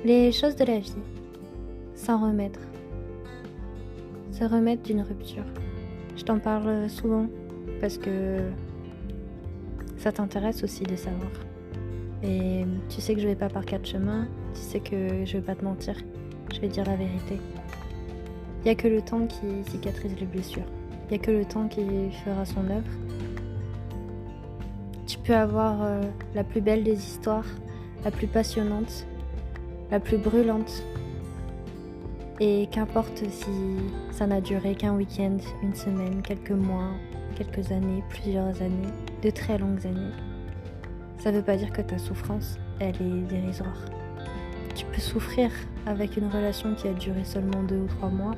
Les choses de la vie. S'en remettre. Se remettre d'une rupture. Je t'en parle souvent parce que ça t'intéresse aussi de savoir. Et tu sais que je vais pas par quatre chemins, tu sais que je vais pas te mentir, je vais dire la vérité. Il y a que le temps qui cicatrise les blessures. Il y a que le temps qui fera son œuvre. Tu peux avoir la plus belle des histoires, la plus passionnante, la plus brûlante. Et qu'importe si ça n'a duré qu'un week-end, une semaine, quelques mois, quelques années, plusieurs années, de très longues années. Ça veut pas dire que ta souffrance, elle est dérisoire. Tu peux souffrir avec une relation qui a duré seulement 2 ou 3 mois,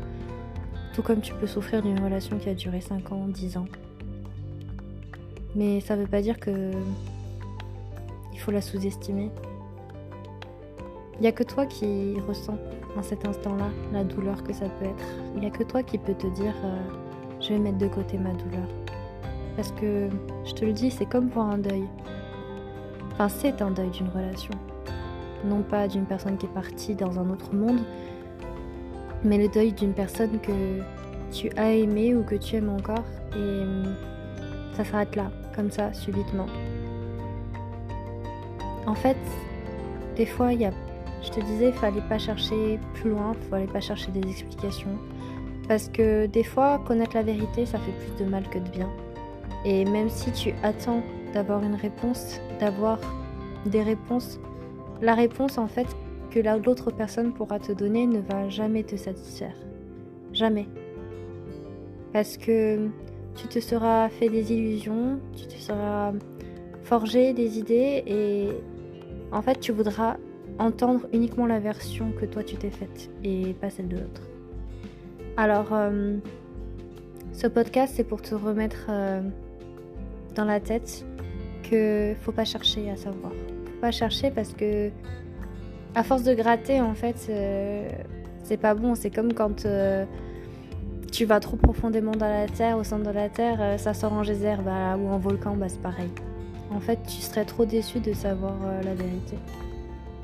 tout comme tu peux souffrir d'une relation qui a duré 5 ans, 10 ans. Mais ça veut pas dire que il faut la sous-estimer. Il y a que toi qui ressens en cet instant-là la douleur que ça peut être. Il y a que toi qui peux te dire je vais mettre de côté ma douleur. Parce que, je te le dis, c'est comme pour un deuil. Enfin, c'est un deuil d'une relation. Non pas d'une personne qui est partie dans un autre monde, mais le deuil d'une personne que tu as aimée ou que tu aimes encore. Et ça s'arrête là, comme ça, subitement. En fait, des fois, je te disais, il fallait pas chercher plus loin, il fallait pas chercher des explications. Parce que des fois, connaître la vérité, ça fait plus de mal que de bien. Et même si tu attends d'avoir une réponse, d'avoir des réponses, la réponse en fait que l'autre personne pourra te donner ne va jamais te satisfaire. Jamais. Parce que tu te seras fait des illusions, tu te seras forgé des idées et en fait tu voudras entendre uniquement la version que toi tu t'es faite et pas celle de l'autre. Alors, ce podcast c'est pour te remettre dans la tête que faut pas chercher à savoir. Faut pas chercher parce que à force de gratter en fait c'est pas bon. C'est comme quand tu vas trop profondément dans la terre, au centre de la terre, ça sort en geyser ou en volcan, c'est pareil. En fait tu serais trop déçu de savoir la vérité.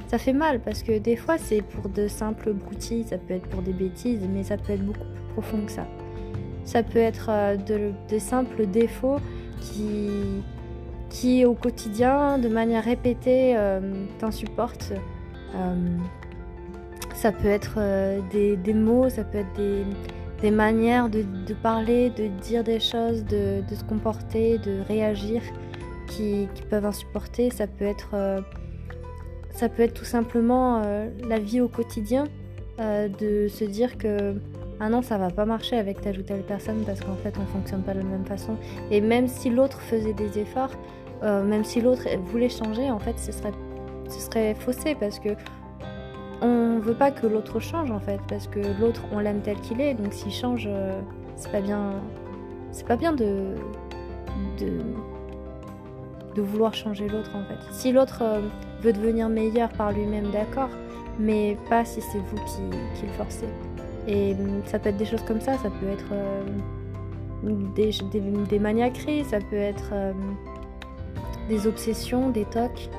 Ça fait mal parce que des fois c'est pour de simples broutilles, ça peut être pour des bêtises, mais ça peut être beaucoup plus profond que ça. Ça peut être de simples défauts qui au quotidien, de manière répétée, t'insupportent. Ça peut être des mots, ça peut être des manières de parler, de dire des choses, de se comporter, de réagir qui peuvent insupporter. Ça peut être tout simplement la vie au quotidien, de se dire que ah non, ça va pas marcher avec telle ou telle personne parce qu'en fait on fonctionne pas de la même façon. Et même si l'autre faisait des efforts, même si l'autre voulait changer, en fait ce serait faussé parce que on veut pas que l'autre change en fait, parce que l'autre on l'aime tel qu'il est, donc s'il change, c'est pas bien de vouloir changer l'autre en fait. Si l'autre veut devenir meilleur par lui-même, d'accord, mais pas si c'est vous qui le forcez. Et ça peut être des choses comme ça peut être des maniaqueries, ça peut être des obsessions, des tocs,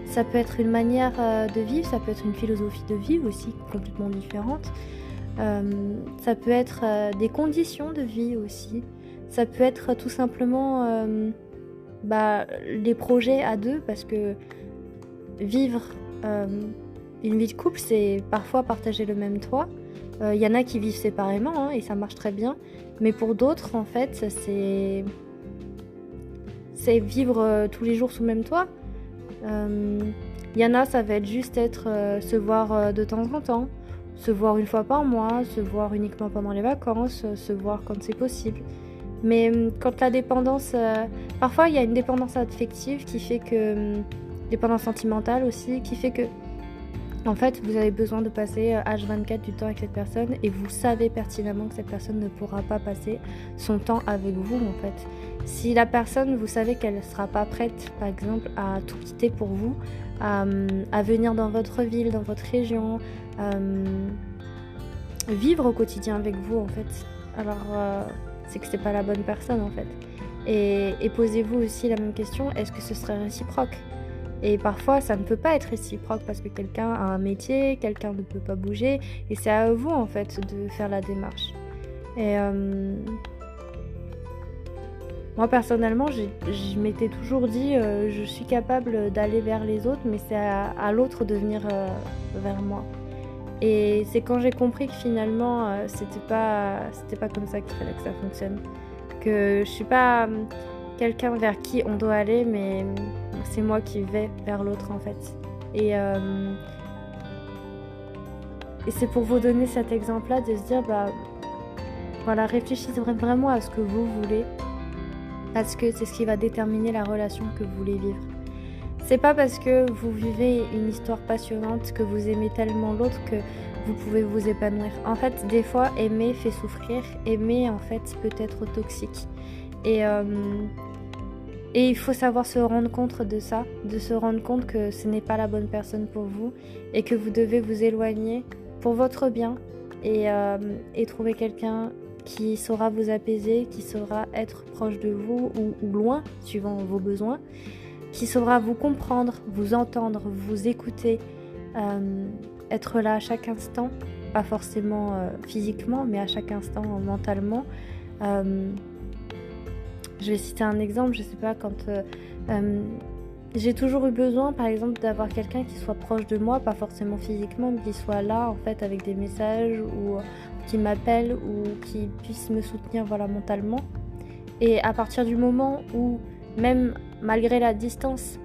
ça peut être une manière de vivre, ça peut être une philosophie de vivre aussi complètement différente, ça peut être des conditions de vie aussi, ça peut être tout simplement les projets à deux, parce que vivre une vie de couple, c'est parfois partager le même toit. Y en a qui vivent séparément et ça marche très bien. Mais pour d'autres, en fait, c'est vivre tous les jours sous le même toit. Y en a, ça va être juste se voir de temps en temps, se voir une fois par mois, se voir uniquement pendant les vacances, se voir quand c'est possible. Mais quand la dépendance... parfois, il y a une dépendance affective qui fait que... dépendance sentimentale aussi, qui fait que en fait, vous avez besoin de passer H24 du temps avec cette personne et vous savez pertinemment que cette personne ne pourra pas passer son temps avec vous en fait. Si la personne, vous savez qu'elle ne sera pas prête, par exemple, à tout quitter pour vous, à venir dans votre ville, dans votre région, vivre au quotidien avec vous en fait, alors c'est que c'est pas la bonne personne en fait. Et posez-vous aussi la même question, est-ce que ce serait réciproque ? Et parfois, ça ne peut pas être réciproque parce que quelqu'un a un métier, quelqu'un ne peut pas bouger, et c'est à vous en fait de faire la démarche. Et moi personnellement, je m'étais toujours dit, je suis capable d'aller vers les autres, mais c'est à l'autre de venir vers moi. Et c'est quand j'ai compris que finalement, c'était pas comme ça qu'il fallait que ça fonctionne. Que je suis pas quelqu'un vers qui on doit aller, mais c'est moi qui vais vers l'autre en fait. Et, euh, et c'est pour vous donner cet exemple-là de se dire, bah voilà, réfléchissez vraiment à ce que vous voulez, parce que c'est ce qui va déterminer la relation que vous voulez vivre. C'est pas parce que vous vivez une histoire passionnante, que vous aimez tellement l'autre que vous pouvez vous épanouir. En fait, des fois, aimer fait souffrir, aimer en fait peut être toxique. Et, euh, et il faut savoir se rendre compte de ça, de se rendre compte que ce n'est pas la bonne personne pour vous et que vous devez vous éloigner pour votre bien et trouver quelqu'un qui saura vous apaiser, qui saura être proche de vous ou loin, suivant vos besoins, qui saura vous comprendre, vous entendre, vous écouter, être là à chaque instant, pas forcément physiquement, mais à chaque instant mentalement. Je vais citer un exemple, je sais pas, quand j'ai toujours eu besoin, par exemple, d'avoir quelqu'un qui soit proche de moi, pas forcément physiquement, mais qui soit là, en fait, avec des messages, ou qui m'appelle, ou qui puisse me soutenir, voilà, mentalement. Et à partir du moment où, même malgré la distance,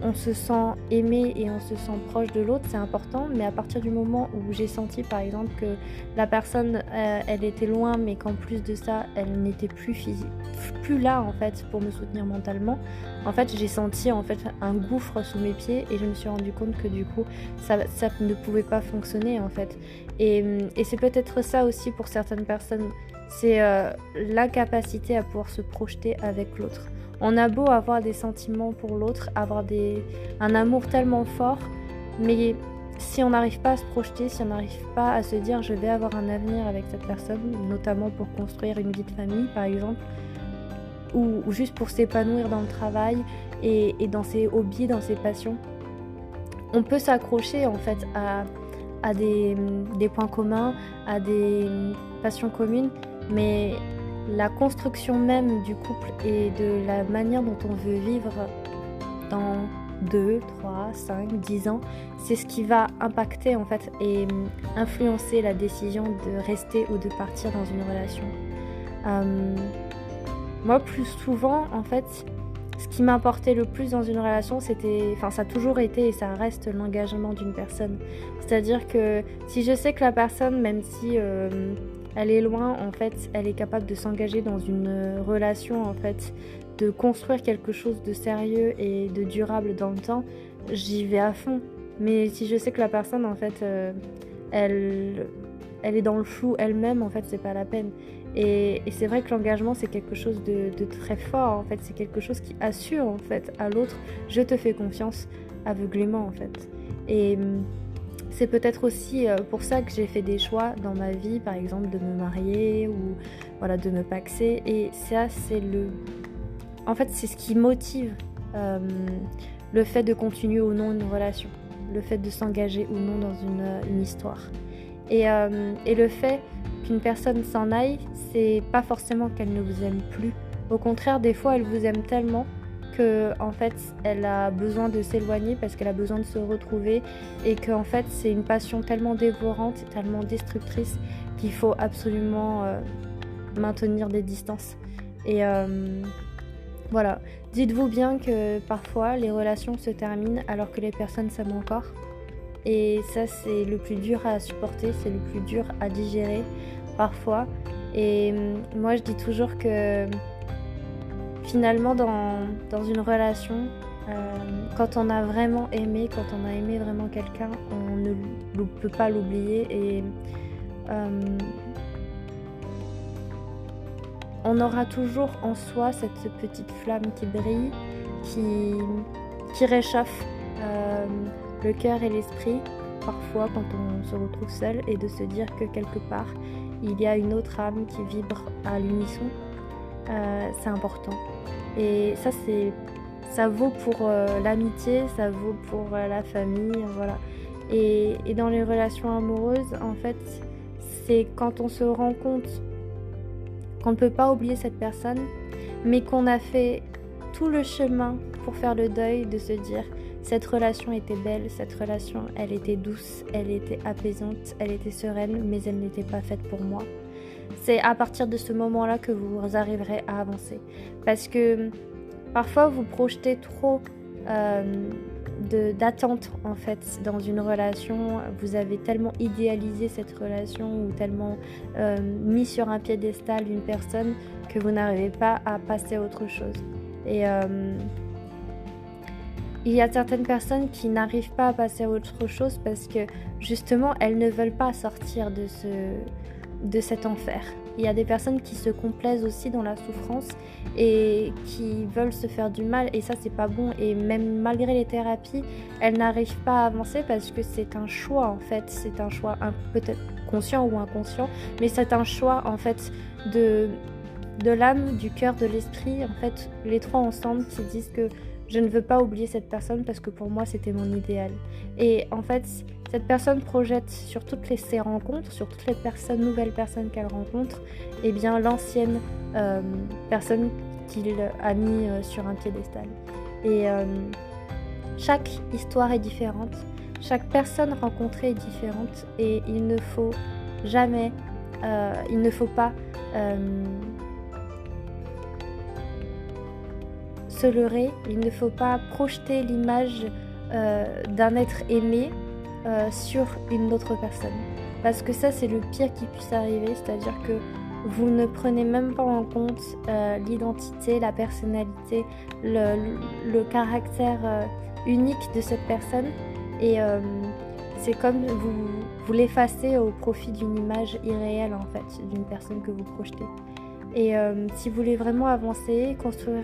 on se sent aimé et on se sent proche de l'autre, c'est important. Mais à partir du moment où j'ai senti, par exemple, que la personne, elle était loin, mais qu'en plus de ça, elle n'était plus là, en fait, pour me soutenir mentalement, en fait, j'ai senti en fait un gouffre sous mes pieds et je me suis rendu compte que du coup, ça ne pouvait pas fonctionner, en fait. Et c'est peut-être ça aussi pour certaines personnes, c'est l'incapacité à pouvoir se projeter avec l'autre. On a beau avoir des sentiments pour l'autre, avoir un amour tellement fort, mais si on n'arrive pas à se projeter, si on n'arrive pas à se dire je vais avoir un avenir avec cette personne, notamment pour construire une vie de famille par exemple, ou juste pour s'épanouir dans le travail et dans ses hobbies, dans ses passions, on peut s'accrocher en fait à des points communs, à des passions communes, mais la construction même du couple et de la manière dont on veut vivre dans 2, 3, 5, 10 ans, c'est ce qui va impacter en fait et influencer la décision de rester ou de partir dans une relation. Moi, plus souvent, en fait, ce qui m'importait le plus dans une relation, ça a toujours été et ça reste l'engagement d'une personne. C'est-à-dire que si je sais que la personne, même si elle est loin, en fait, elle est capable de s'engager dans une relation, en fait, de construire quelque chose de sérieux et de durable dans le temps, j'y vais à fond. Mais si je sais que la personne, en fait, elle est dans le flou elle-même, en fait, c'est pas la peine. Et c'est vrai que l'engagement, c'est quelque chose de très fort, en fait. C'est quelque chose qui assure, en fait, à l'autre, je te fais confiance aveuglément, en fait. Et c'est peut-être aussi pour ça que j'ai fait des choix dans ma vie, par exemple, de me marier ou voilà, de me paxer. Et ça, en fait, c'est ce qui motive le fait de continuer ou non une relation, le fait de s'engager ou non dans une histoire. Et le fait qu'une personne s'en aille, c'est pas forcément qu'elle ne vous aime plus. Au contraire, des fois, elle vous aime tellement que, en fait, elle a besoin de s'éloigner parce qu'elle a besoin de se retrouver et que, en fait, c'est une passion tellement dévorante, tellement destructrice qu'il faut absolument maintenir des distances. Et voilà, dites-vous bien que parfois, les relations se terminent alors que les personnes s'aiment encore. Et ça, c'est le plus dur à supporter, c'est le plus dur à digérer parfois. Et moi, je dis toujours que finalement, dans une relation, quand on a vraiment aimé, quand on a aimé vraiment quelqu'un, on ne peut pas l'oublier. Et on aura toujours en soi cette petite flamme qui brille, qui réchauffe le cœur et l'esprit, parfois quand on se retrouve seul, et de se dire que quelque part, il y a une autre âme qui vibre à l'unisson. C'est important. Et ça, Ça vaut pour l'amitié, ça vaut pour la famille, voilà. Et dans les relations amoureuses, en fait, c'est quand on se rend compte qu'on ne peut pas oublier cette personne, mais qu'on a fait tout le chemin pour faire le deuil, de se dire cette relation était belle, cette relation elle était douce, elle était apaisante, elle était sereine, mais elle n'était pas faite pour moi. C'est à partir de ce moment-là que vous arriverez à avancer. Parce que parfois vous projetez trop d'attentes en fait dans une relation, vous avez tellement idéalisé cette relation ou tellement mis sur un piédestal une personne que vous n'arrivez pas à passer à autre chose. Et il y a certaines personnes qui n'arrivent pas à passer à autre chose parce que justement elles ne veulent pas sortir de cet enfer. Il y a des personnes qui se complaisent aussi dans la souffrance et qui veulent se faire du mal, et ça c'est pas bon. Et même malgré les thérapies, elles n'arrivent pas à avancer parce que c'est un choix en fait, c'est un choix peut-être conscient ou inconscient, mais c'est un choix en fait de l'âme, du cœur, de l'esprit, en fait les trois ensemble qui disent que je ne veux pas oublier cette personne parce que pour moi c'était mon idéal. Et en fait cette personne projette sur ses rencontres, sur toutes les nouvelles personnes qu'elle rencontre, et bien l'ancienne personne qu'il a mis sur un piédestal. Et chaque histoire est différente, chaque personne rencontrée est différente, et il ne faut pas se leurrer, il ne faut pas projeter l'image d'un être aimé sur une autre personne, parce que ça c'est le pire qui puisse arriver, c'est-à-dire que vous ne prenez même pas en compte l'identité, la personnalité, le caractère unique de cette personne, et c'est comme vous l'effacez au profit d'une image irréelle en fait, d'une personne que vous projetez. Et si vous voulez vraiment avancer, construire,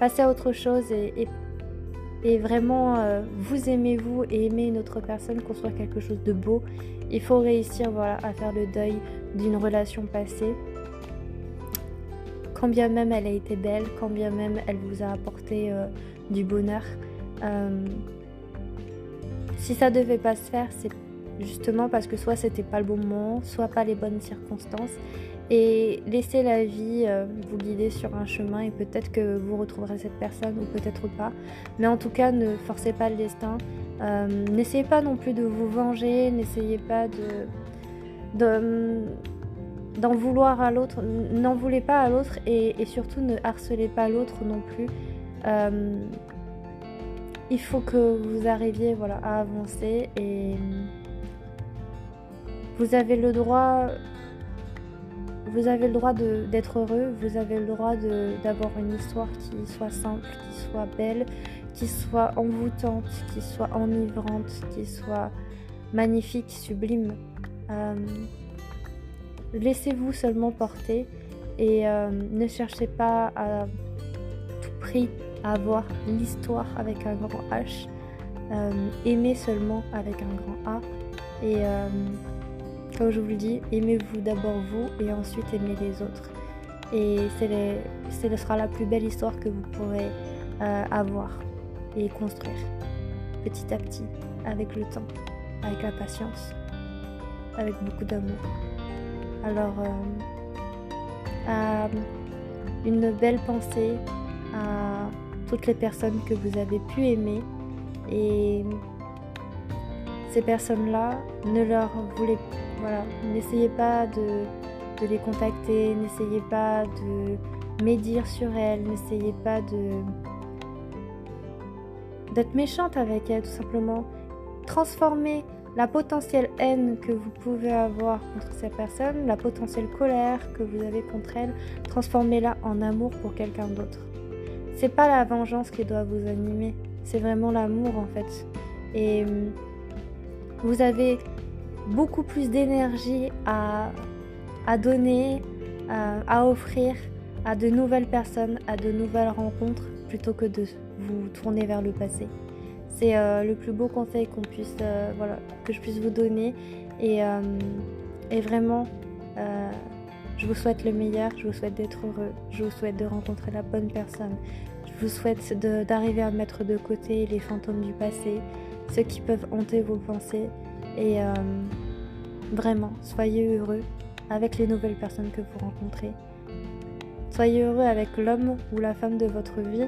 passer à autre chose et vraiment vous aimez vous et aimer une autre personne, construire quelque chose de beau, il faut réussir à faire le deuil d'une relation passée, quand bien même elle a été belle, quand bien même elle vous a apporté du bonheur. Si ça devait pas se faire, c'est justement parce que soit c'était pas le bon moment, soit pas les bonnes circonstances, et laissez la vie vous guider sur un chemin, et peut-être que vous retrouverez cette personne ou peut-être pas, mais en tout cas ne forcez pas le destin. N'essayez pas non plus de vous venger, n'essayez pas d'en vouloir à l'autre, n'en voulez pas à l'autre, et surtout ne harcelez pas l'autre non plus. Il faut que vous arriviez à avancer, et vous avez le droit d'être heureux, vous avez le droit d'avoir une histoire qui soit simple, qui soit belle, qui soit envoûtante, qui soit enivrante, qui soit magnifique, sublime. Laissez-vous seulement porter, et ne cherchez pas à tout prix à avoir l'histoire avec un grand H. Aimez seulement avec un grand A, et comme je vous le dis, aimez-vous d'abord vous et ensuite aimez les autres. Et ce sera la plus belle histoire que vous pourrez avoir et construire petit à petit, avec le temps, avec la patience, avec beaucoup d'amour. Alors, une belle pensée à toutes les personnes que vous avez pu aimer, et ces personnes-là, n'essayez pas de les contacter, n'essayez pas de médire sur elles, n'essayez pas d'être méchante avec elles, tout simplement. Transformez la potentielle haine que vous pouvez avoir contre ces personnes, la potentielle colère que vous avez contre elles, transformez-la en amour pour quelqu'un d'autre. C'est pas la vengeance qui doit vous animer, c'est vraiment l'amour en fait. Et vous avez beaucoup plus d'énergie à donner, à offrir à de nouvelles personnes, à de nouvelles rencontres, plutôt que de vous tourner vers le passé. C'est le plus beau conseil que je puisse vous donner, et vraiment je vous souhaite le meilleur, je vous souhaite d'être heureux, je vous souhaite de rencontrer la bonne personne, je vous souhaite d'arriver à mettre de côté les fantômes du passé, ceux qui peuvent hanter vos pensées. Et vraiment, soyez heureux avec les nouvelles personnes que vous rencontrez. Soyez heureux avec l'homme ou la femme de votre vie.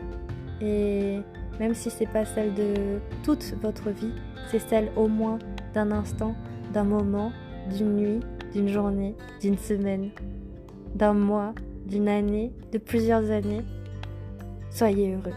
Et même si c'est pas celle de toute votre vie, c'est celle au moins d'un instant, d'un moment, d'une nuit, d'une journée, d'une semaine, d'un mois, d'une année, de plusieurs années. Soyez heureux.